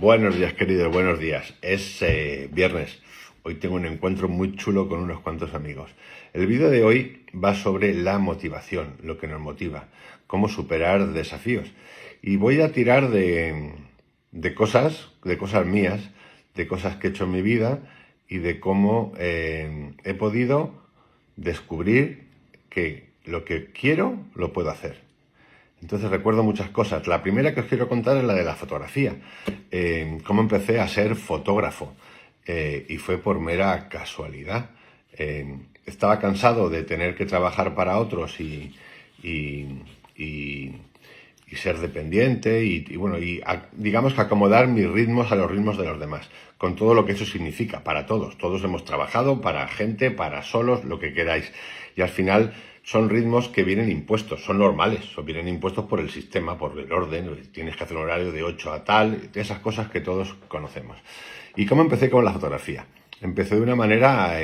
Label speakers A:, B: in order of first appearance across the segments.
A: Buenos días, queridos, buenos días. Es viernes. Hoy tengo un encuentro muy chulo con unos cuantos amigos. El vídeo de hoy va sobre la motivación, lo que nos motiva, cómo superar desafíos. Y voy a tirar de cosas mías, de cosas que he hecho en mi vida y de cómo he podido descubrir que lo que quiero lo puedo hacer. Entonces recuerdo muchas cosas. La primera que os quiero contar es la de la fotografía. Cómo empecé a ser fotógrafo. Y fue por mera casualidad. Estaba cansado de tener que trabajar para otros y ser dependiente digamos que acomodar mis ritmos a los ritmos de los demás, con todo lo que eso significa para todos. Todos hemos trabajado para gente, para solos, lo que queráis. Y al final son ritmos que vienen impuestos, son normales, o vienen impuestos por el sistema, por el orden. Tienes que hacer un horario de 8 a tal, esas cosas que todos conocemos. ¿Y cómo empecé con la fotografía? Empecé de una manera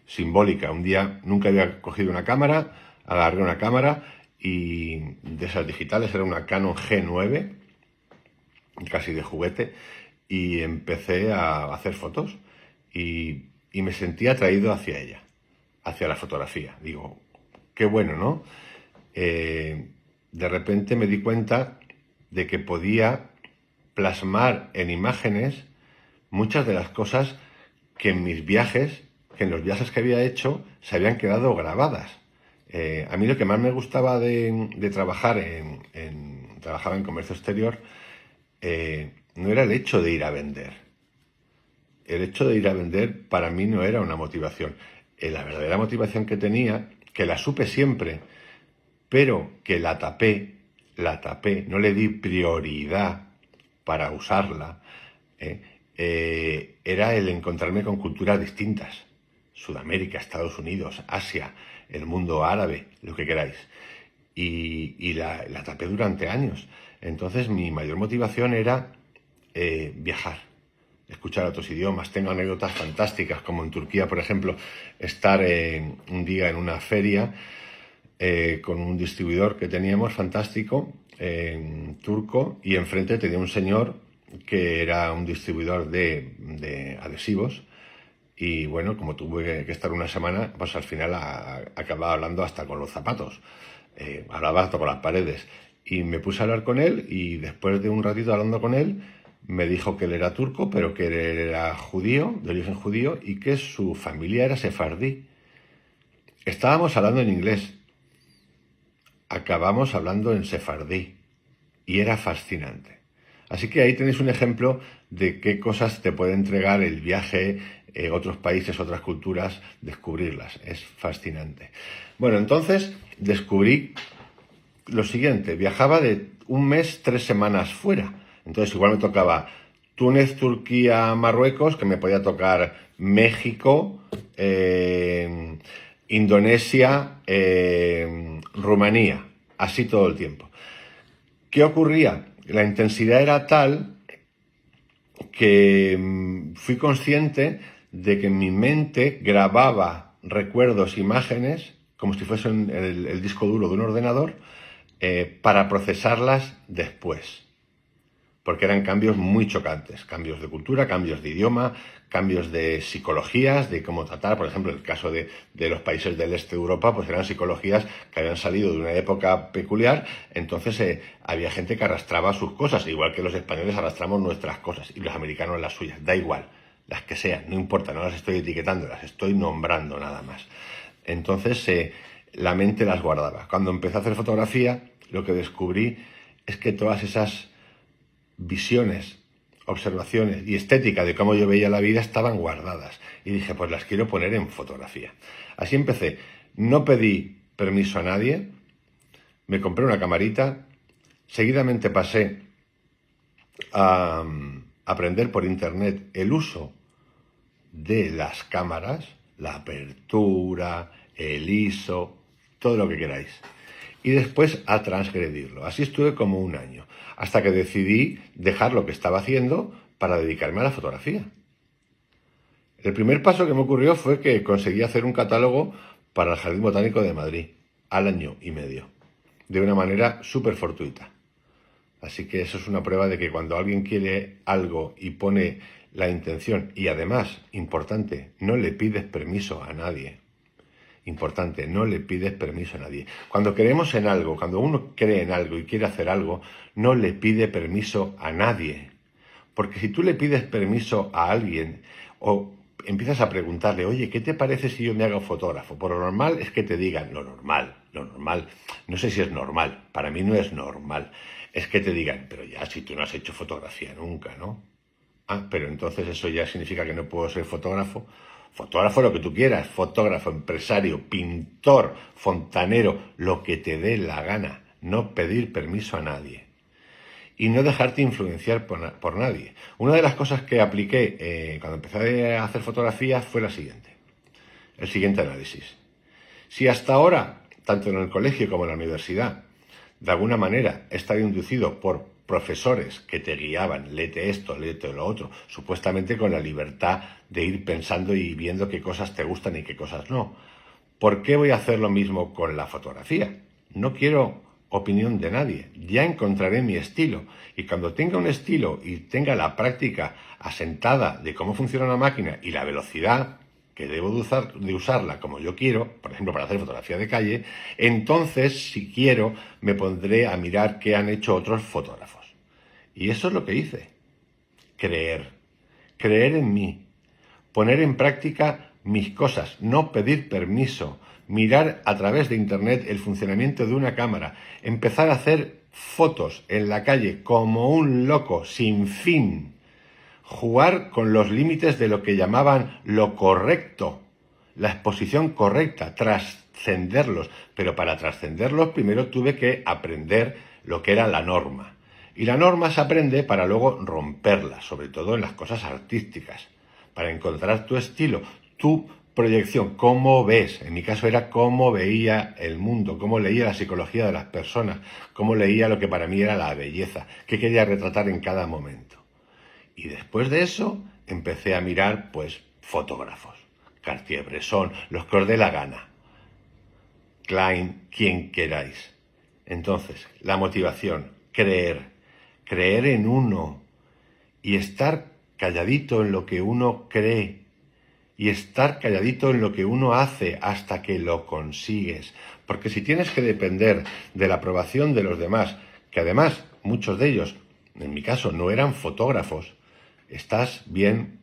A: simbólica. Un día nunca había cogido una cámara, agarré una cámara y de esas digitales, era una Canon G9, casi de juguete, y empecé a hacer fotos y me sentí atraído hacia ella, hacia la fotografía. Digo, qué bueno, ¿no? De repente me di cuenta de que podía plasmar en imágenes muchas de las cosas que en los viajes que había hecho, se habían quedado grabadas. A mí lo que más me gustaba de trabajar trabajaba en comercio exterior, no era el hecho de ir a vender. El hecho de ir a vender para mí no era una motivación. La verdadera motivación que tenía, que la supe siempre, pero que la tapé, no le di prioridad para usarla, era el encontrarme con culturas distintas. Sudamérica, Estados Unidos, Asia, el mundo árabe, lo que queráis. Y la tapé durante años. Entonces mi mayor motivación era viajar, escuchar otros idiomas. Tengo anécdotas fantásticas, como en Turquía, por ejemplo, estar un día en una feria con un distribuidor que teníamos fantástico, turco, y enfrente tenía un señor que era un distribuidor de adhesivos. Y bueno, como tuve que estar una semana, pues al final acababa hablando hasta con los zapatos. Hablaba hasta con las paredes. Y me puse a hablar con él y después de un ratito hablando con él, me dijo que él era turco, pero que él era judío, de origen judío, y que su familia era sefardí. Estábamos hablando en inglés. Acabamos hablando en sefardí. Y era fascinante. Así que ahí tenéis un ejemplo de qué cosas te puede entregar el viaje, otros países, otras culturas, descubrirlas. Es fascinante. Bueno, entonces descubrí lo siguiente. Viajaba de un mes, 3 semanas fuera. Entonces igual me tocaba Túnez, Turquía, Marruecos, que me podía tocar México, Indonesia, Rumanía. Así todo el tiempo. ¿Qué ocurría? La intensidad era tal que fui consciente de que mi mente grababa recuerdos, imágenes, como si fuesen el disco duro de un ordenador, para procesarlas después. Porque eran cambios muy chocantes, cambios de cultura, cambios de idioma, cambios de psicologías, de cómo tratar. Por ejemplo, en el caso de los países del este de Europa, pues eran psicologías que habían salido de una época peculiar. Entonces había gente que arrastraba sus cosas, igual que los españoles arrastramos nuestras cosas y los americanos las suyas. Da igual, las que sean, no importa, no las estoy etiquetando, las estoy nombrando nada más. Entonces la mente las guardaba. Cuando empecé a hacer fotografía, lo que descubrí es que todas esas visiones, observaciones y estética de cómo yo veía la vida estaban guardadas. Y dije, pues las quiero poner en fotografía. Así empecé. No pedí permiso a nadie, me compré una camarita, seguidamente pasé a aprender por internet el uso de las cámaras, la apertura, el ISO, todo lo que queráis. Y después a transgredirlo. Así estuve como un año, hasta que decidí dejar lo que estaba haciendo para dedicarme a la fotografía. El primer paso que me ocurrió fue que conseguí hacer un catálogo para el Jardín Botánico de Madrid, al año y medio, de una manera súper fortuita. Así que eso es una prueba de que cuando alguien quiere algo y pone la intención, y además, importante, no le pides permiso a nadie. Importante, no le pides permiso a nadie. Cuando creemos en algo, cuando uno cree en algo y quiere hacer algo, no le pide permiso a nadie. Porque si tú le pides permiso a alguien o empiezas a preguntarle, oye, ¿qué te parece si yo me hago fotógrafo? Por lo normal es que te digan, lo normal, no sé si es normal, para mí no es normal, es que te digan, pero ya si tú no has hecho fotografía nunca, ¿no? Ah, pero entonces eso ya significa que no puedo ser fotógrafo. Fotógrafo lo que tú quieras, fotógrafo, empresario, pintor, fontanero, lo que te dé la gana, no pedir permiso a nadie. Y no dejarte influenciar por nadie. Una de las cosas que apliqué cuando empecé a hacer fotografía fue el siguiente análisis. Si hasta ahora, tanto en el colegio como en la universidad, de alguna manera he estado inducido por profesores que te guiaban, léete esto, léete lo otro, supuestamente con la libertad de ir pensando y viendo qué cosas te gustan y qué cosas no. ¿Por qué voy a hacer lo mismo con la fotografía? No quiero opinión de nadie, ya encontraré mi estilo y cuando tenga un estilo y tenga la práctica asentada de cómo funciona una máquina y la velocidad que debo de usarla como yo quiero, por ejemplo para hacer fotografía de calle, entonces si quiero me pondré a mirar qué han hecho otros fotógrafos. Y eso es lo que hice, creer en mí, poner en práctica mis cosas, no pedir permiso, mirar a través de internet el funcionamiento de una cámara, empezar a hacer fotos en la calle como un loco, sin fin, jugar con los límites de lo que llamaban lo correcto, la exposición correcta, trascenderlos, pero para trascenderlos primero tuve que aprender lo que era la norma. Y la norma se aprende para luego romperla, sobre todo en las cosas artísticas, para encontrar tu estilo, tu proyección, cómo ves. En mi caso era cómo veía el mundo, cómo leía la psicología de las personas, cómo leía lo que para mí era la belleza, qué quería retratar en cada momento. Y después de eso empecé a mirar, pues, fotógrafos. Cartier-Bresson, los que os dé la gana. Klein, quien queráis. Entonces, la motivación, creer en uno y estar calladito en lo que uno cree y estar calladito en lo que uno hace hasta que lo consigues. Porque si tienes que depender de la aprobación de los demás, que además muchos de ellos, en mi caso, no eran fotógrafos, estás bien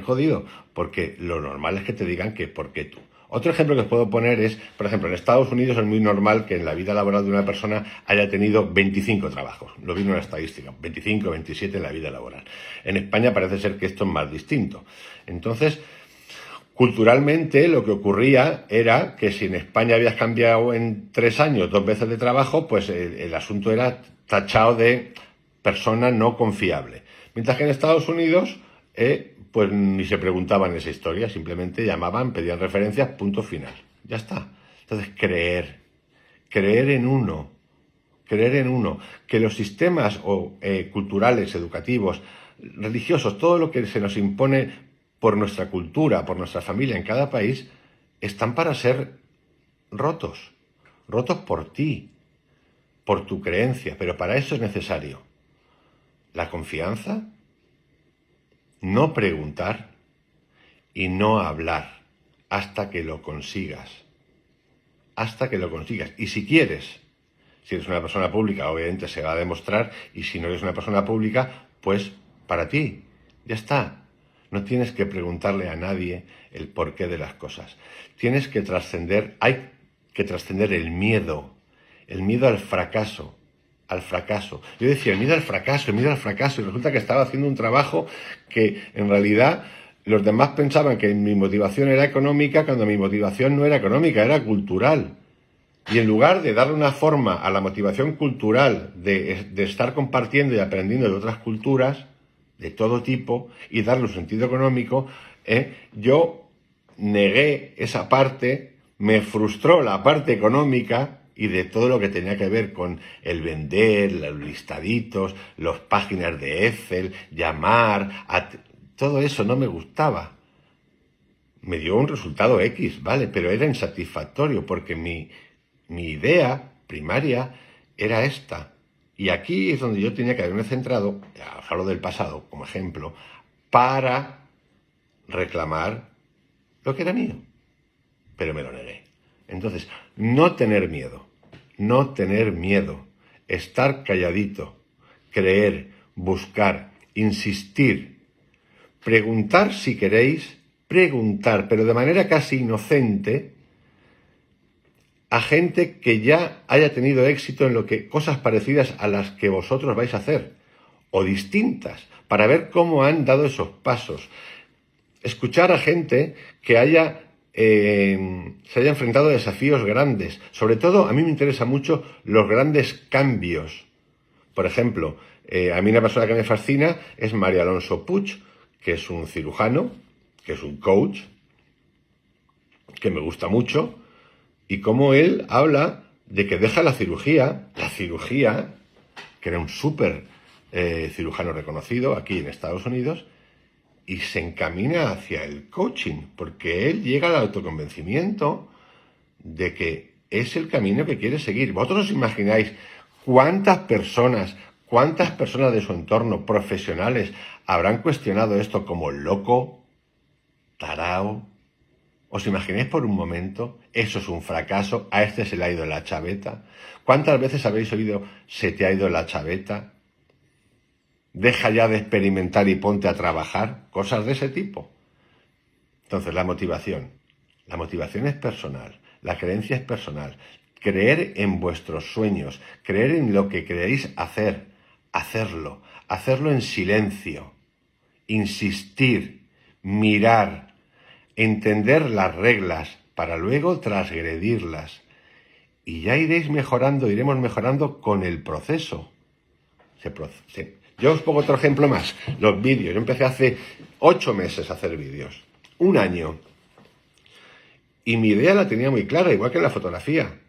A: jodido, porque lo normal es que te digan que por qué tú. Otro ejemplo que os puedo poner es, por ejemplo, en Estados Unidos es muy normal que en la vida laboral de una persona haya tenido 25 trabajos. Lo vi en una estadística, 25, 27 en la vida laboral. En España parece ser que esto es más distinto. Entonces, culturalmente lo que ocurría era que si en España habías cambiado en 3 años 2 veces de trabajo, pues el asunto era tachado de persona no confiable. Mientras que en Estados Unidos, pues ni se preguntaban esa historia, simplemente llamaban, pedían referencias, punto final. Ya está. Entonces, creer en uno, que los sistemas culturales, educativos, religiosos, todo lo que se nos impone por nuestra cultura, por nuestra familia en cada país, están para ser rotos por ti, por tu creencia, pero para eso es necesario la confianza, no preguntar y no hablar hasta que lo consigas. Hasta que lo consigas. Y si quieres, si eres una persona pública, obviamente se va a demostrar, y si no eres una persona pública, pues para ti, ya está. No tienes que preguntarle a nadie el porqué de las cosas. Tienes que trascender, hay que trascender el miedo al fracaso. Yo decía, el miedo al fracaso, y resulta que estaba haciendo un trabajo que en realidad los demás pensaban que mi motivación era económica, cuando mi motivación no era económica, era cultural. Y en lugar de darle una forma a la motivación cultural de estar compartiendo y aprendiendo de otras culturas, de todo tipo, y darle un sentido económico, yo negué esa parte, me frustró la parte económica y de todo lo que tenía que ver con el vender, los listaditos, las páginas de Excel, llamar, todo eso no me gustaba. Me dio un resultado X, vale, pero era insatisfactorio porque mi idea primaria era esta. Y aquí es donde yo tenía que haberme centrado, hablo del pasado como ejemplo, para reclamar lo que era mío. Pero me lo negué. Entonces, no tener miedo, estar calladito, creer, buscar, insistir, preguntar si queréis, preguntar, pero de manera casi inocente, a gente que ya haya tenido éxito en cosas parecidas a las que vosotros vais a hacer, o distintas, para ver cómo han dado esos pasos. Escuchar a gente que se haya enfrentado a desafíos grandes. Sobre todo, a mí me interesa mucho los grandes cambios. Por ejemplo, a mí una persona que me fascina es María Alonso Puig, que es un cirujano, que es un coach, que me gusta mucho, y cómo él habla de que deja la cirugía, que era un súper cirujano reconocido aquí en Estados Unidos, y se encamina hacia el coaching, porque él llega al autoconvencimiento de que es el camino que quiere seguir. ¿Vosotros os imagináis cuántas personas de su entorno, profesionales, habrán cuestionado esto como loco, tarao? ¿Os imagináis por un momento? Eso es un fracaso, a este se le ha ido la chaveta. ¿Cuántas veces habéis oído se te ha ido la chaveta? Deja ya de experimentar y ponte a trabajar, cosas de ese tipo. Entonces, la motivación es personal, la creencia es personal. Creer en vuestros sueños, creer en lo que queréis hacer, hacerlo en silencio, insistir, mirar, entender las reglas para luego transgredirlas. Y ya iremos mejorando con el proceso. Yo os pongo otro ejemplo más, los vídeos. Yo empecé hace 8 meses a hacer vídeos, 1 año. Y mi idea la tenía muy clara, igual que en la fotografía.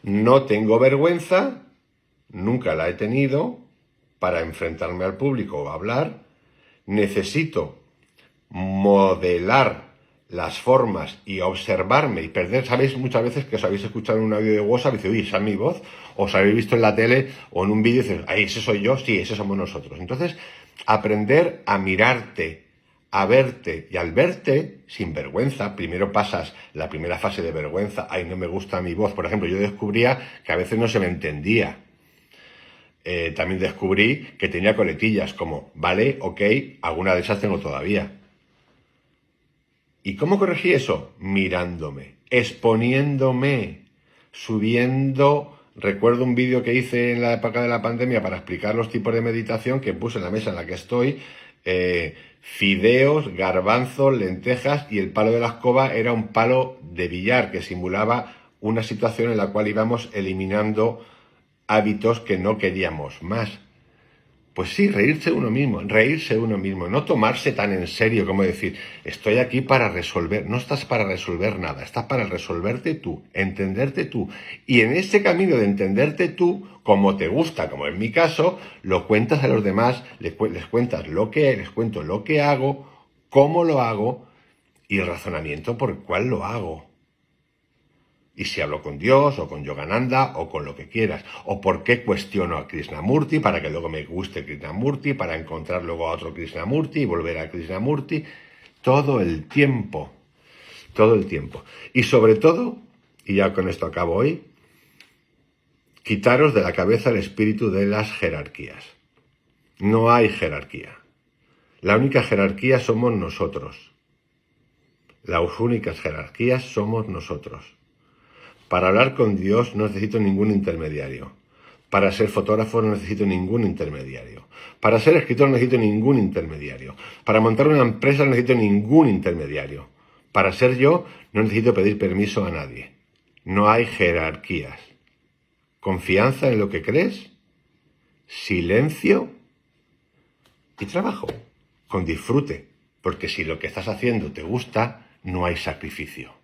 A: No tengo vergüenza, nunca la he tenido, para enfrentarme al público o hablar. Necesito modelar las formas y observarme y perder. Sabéis muchas veces que os habéis escuchado en un audio de WhatsApp y dices, uy, esa es mi voz, o os habéis visto en la tele o en un vídeo y dices, ay, ese soy yo, sí, ese somos nosotros. Entonces, aprender a mirarte, a verte, y al verte sin vergüenza, primero pasas la primera fase de vergüenza, ay, no me gusta mi voz. Por ejemplo, yo descubría que a veces no se me entendía. También descubrí que tenía coletillas como, vale, ok, alguna de esas tengo todavía. ¿Y cómo corregí eso? Mirándome, exponiéndome, subiendo. Recuerdo un vídeo que hice en la época de la pandemia para explicar los tipos de meditación que puse en la mesa en la que estoy. Fideos, garbanzos, lentejas, y el palo de la escoba era un palo de billar que simulaba una situación en la cual íbamos eliminando hábitos que no queríamos más. Pues sí, reírse uno mismo, no tomarse tan en serio como decir, estoy aquí para resolver. No estás para resolver nada, estás para resolverte tú, entenderte tú. Y en ese camino de entenderte tú, como te gusta, como en mi caso, lo cuentas a los demás, les cuentas les cuento lo que hago, cómo lo hago y el razonamiento por el cual lo hago. Y si hablo con Dios, o con Yogananda, o con lo que quieras. O por qué cuestiono a Krishnamurti, para que luego me guste Krishnamurti, para encontrar luego a otro Krishnamurti y volver a Krishnamurti. Todo el tiempo. Y sobre todo, y ya con esto acabo hoy, quitaros de la cabeza el espíritu de las jerarquías. No hay jerarquía. La única jerarquía somos nosotros. Las únicas jerarquías somos nosotros. Para hablar con Dios no necesito ningún intermediario. Para ser fotógrafo no necesito ningún intermediario. Para ser escritor no necesito ningún intermediario. Para montar una empresa no necesito ningún intermediario. Para ser yo no necesito pedir permiso a nadie. No hay jerarquías. Confianza en lo que crees, silencio y trabajo. Con disfrute. Porque si lo que estás haciendo te gusta, no hay sacrificio.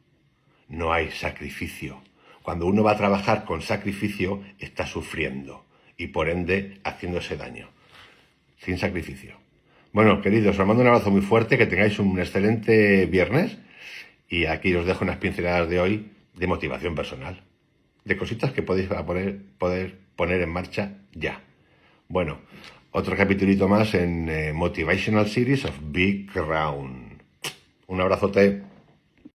A: No hay sacrificio. Cuando uno va a trabajar con sacrificio, está sufriendo y por ende haciéndose daño. Sin sacrificio. Bueno, queridos, os mando un abrazo muy fuerte, que tengáis un excelente viernes y aquí os dejo unas pinceladas de hoy de motivación personal. de cositas que podéis poder poner en marcha ya. Bueno, otro capitulito más en Motivational Series of Big Round. Un abrazote.